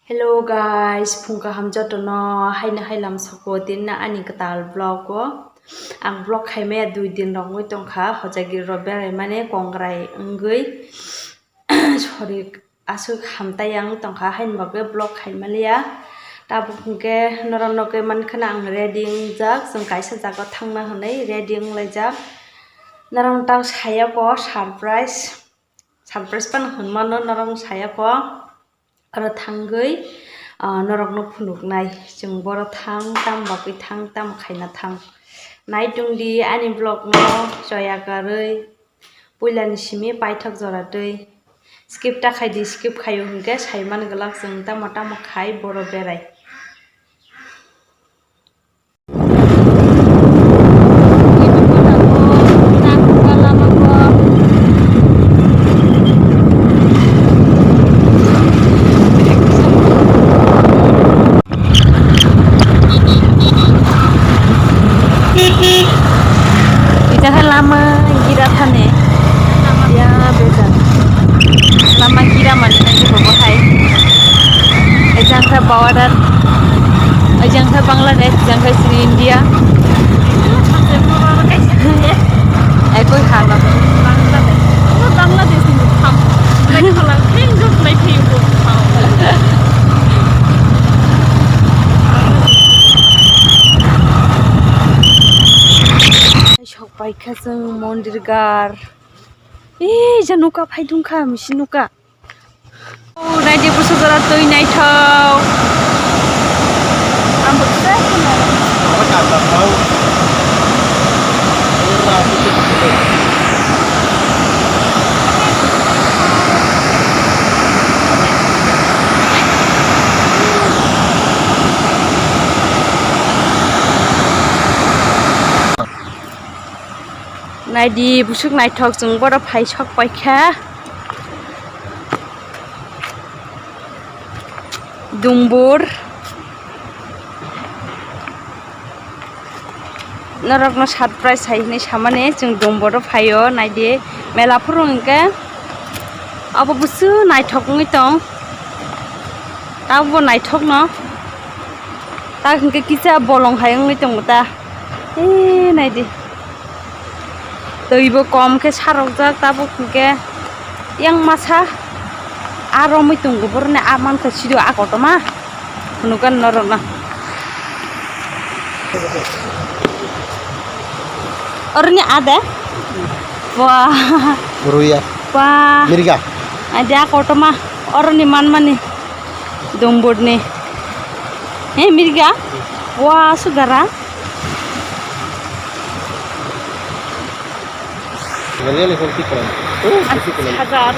Hello guys, phungka hamja tono haina hailam sako din na ani katal vlog ko. Ang vlog khaime 2 din rongoi tongkha hojagi roberai mane kongrai ngui. Sorry, asu hamtayang tongkha hain babe vlog khaimalia. Ta phungke noranoke man khana ang reading jak jong kaisa jago thangna hanai reading laijak. Narang tang saya ko surprise pan hunmano narang saya ko. Aro thangoi norokno phunuknai jong boro thang tam bakai thang tam khaina thang nai tungdi ani vlog no joya garoi puilani simi paithak jora tui skip ta khaidi skip khayo hingke saiman galak jong tamo khai boro berai lama gira thane ya bejan lama gira mane nai bobo hai ejang tha bawadan ejang tha bangladesh ejang tha sri india ekoi hala bangladesh ni tham lai khala thing jok lai thi bo Paikha jeng mondir gar januka phaidungkha misinuka raide busugara toi naithau ambukse naidi busuk naithok jong boro phaisok paikha dumbur norokno surprise haini samane jong dumburo phaio naidi mela phurungke abo busu naithok ngui tong abo naithok no ta hingke kisa bolong hayongni tong ta naidi Toibo kom ke sarokjak tabo ke yang masa aro moi tunggu borne aman ka sido akotoma hunukan norona orni ada wah Buruya wah mirga ada akotoma orni manmani dombodne mirga wah sugara Galele politikan. Hajar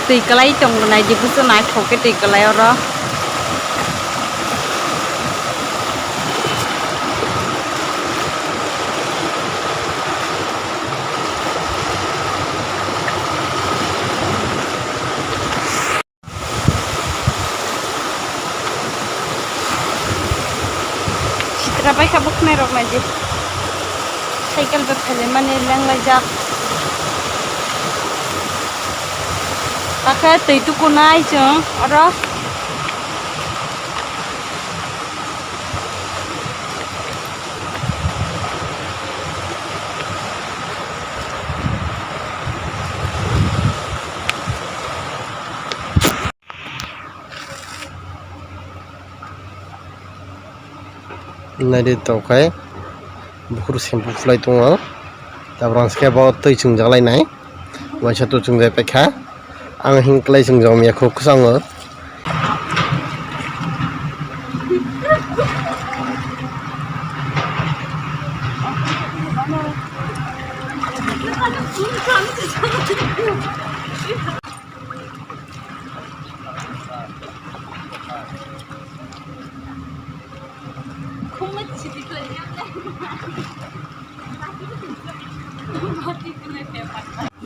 tikalai tong nai di busu nai thoke tikalai ora Citra pai kabuk merok nai di cycle पे फैले मने lung लजाक ताखे तैतु को नाय जों अरो Nadi tokai bukur sempu fly tunga tabrang ske bawa tui chung jalai nai waisa tu chung jai pekha ang hing klai chung jom ya khok sang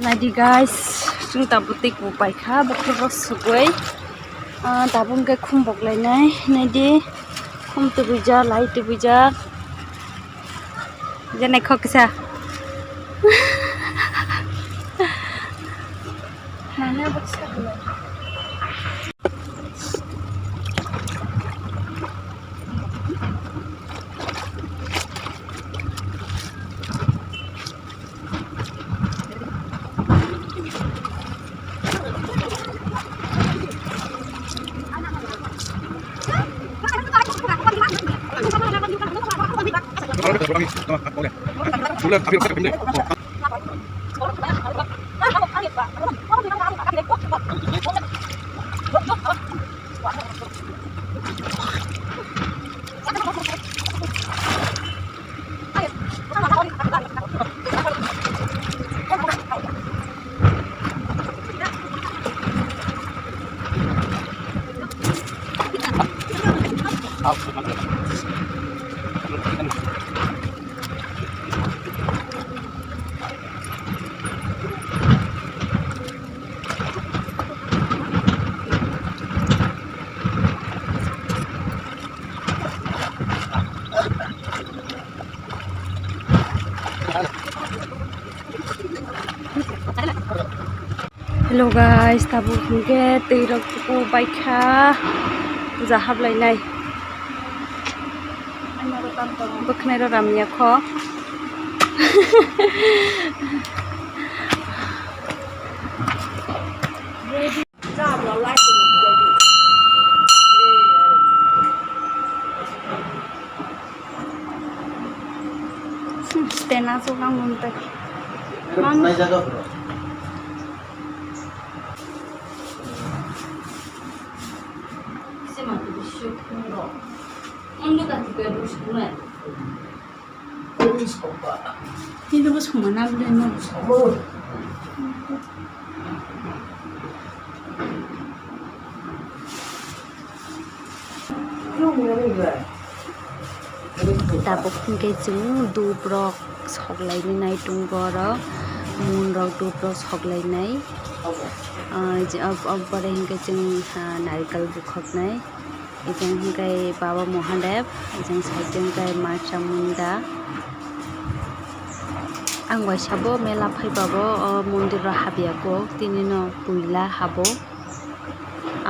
Nadi guys, sung tabutik bu paikha bukur sugoi tabung ke khumbok lai nai nadi khum tu bija lai tu bija jane khoksa mana baksa Hello guys, tabu hingge teirok tuku baikha puja hablainai bokhnai ro ramya kho Stena so nang muntai Hindi mo sumanab din mo. Tapos hingga jeng dubrok soglai ni nai tunggoro munrok dubrok soglai nai अब बड़े हिंगे जों नारिकल बुखबनाय इजों हिंगे बाबा महादेव इजों साइडजों हिंगे मार्चा मुंडा आं वाइसाबो मेला फैबाबो मन्दिर हाबियागो दिनैनो बुइला हाबो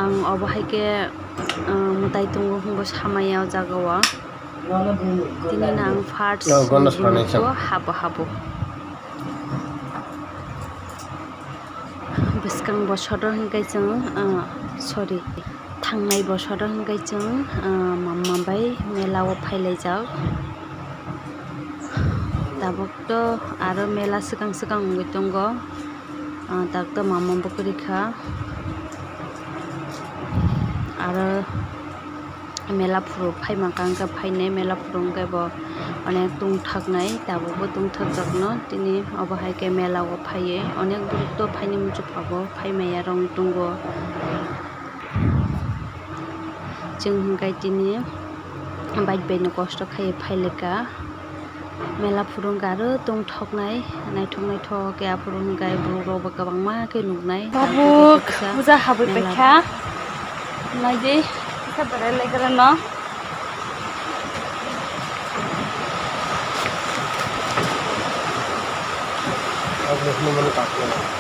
आं अबहायके मुताय दंगो हुंगो सामायाव जागावा दिनैनो आं फार्स्ट हाबो बेसगां बसर हिंगे जों सरि थांनाय बसर हिंगे जों मामाबाय मेलाव फायलाय जाव दाबोक्त आरो मेला सिगां सिगां हुंगै दंग दागत मामाबो करिखा आरो मेला फुरु फायमाकांगा फायनाय मेला फुरुंगायबो अनेक दंथागनाय दाबोबो दंथागजागनो दिनै अबहायके मेलाव फायो अनेक बुरुक्त फायनो मुजुफाबो फायमाया रं दंग जों हिंगाय दिनै बायनो कष्ट खायो फायलेका मेला फुरुंगा आरो दंथागनाय नायथक या फुरुंगाय बुरुरावबो गोबां माके नुनाय बाबु बुजा हाबैबायखा नायदि साबरे लेगरनो अब देखने में काटना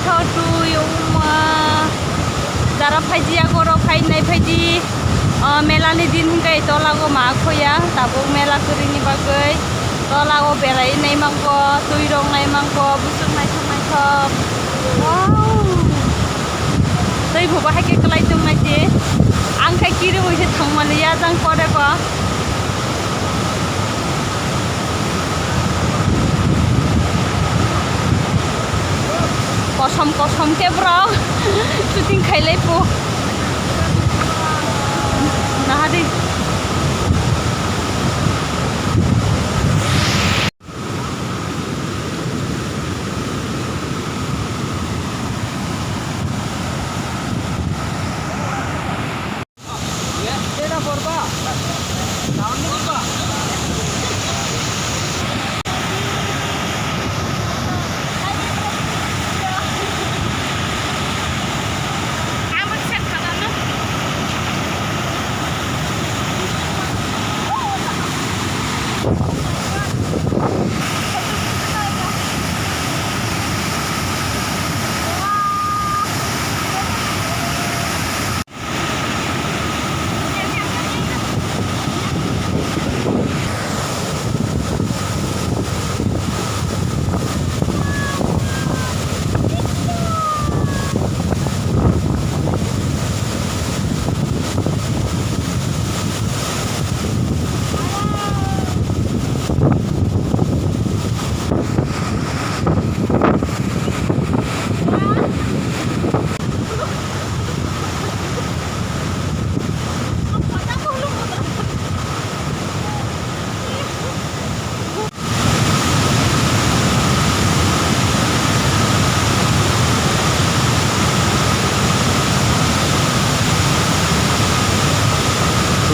tuh darah faji aku rokai nai faji mela ni din hingga itu lagu mak ya tabung mela kering ni bagai to lagu berai nai mangko tuirong nai mangko busuk nai samai top wow tei bapa hai ke kelai tung nai je ang kai kiri woi se thang malia jang kore ko kosong ke bro syuting khailai pu nah hadi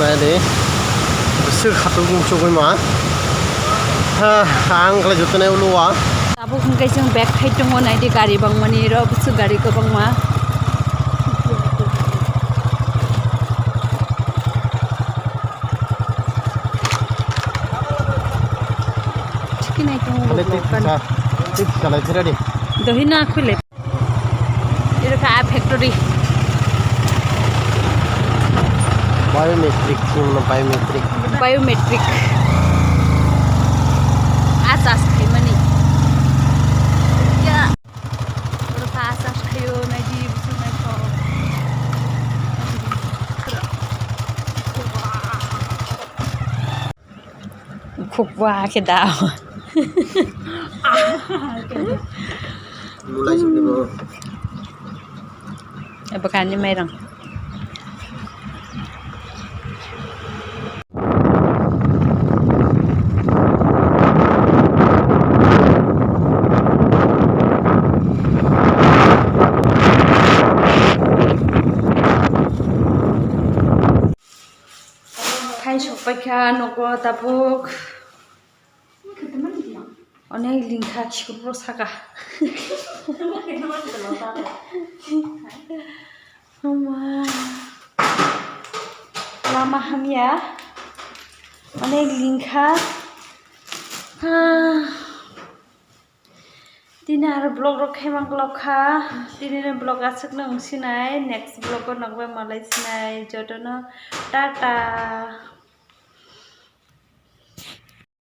này đi sự khát cũng chụp với má ha hàng cái chỗ này luôn à tabu hingga jeng bag khai tongo nai di gari bangmani ro busuk gari ko bangma chikinai tongo kan tip kalai thira di dohina khule iro ka factory biometric asas kaimani ya iro ka asas kayo nai di busuk nai ko khukwa ke daw mulai sebelum bakanya merang kai sokpaikha nogo tabuk onek lingkha khibro saka lama hamya onek lingkha dini aro blog rok khaimang lokha dini blog asuk nang sinai next blog ko nangbai malai sinai jodono tata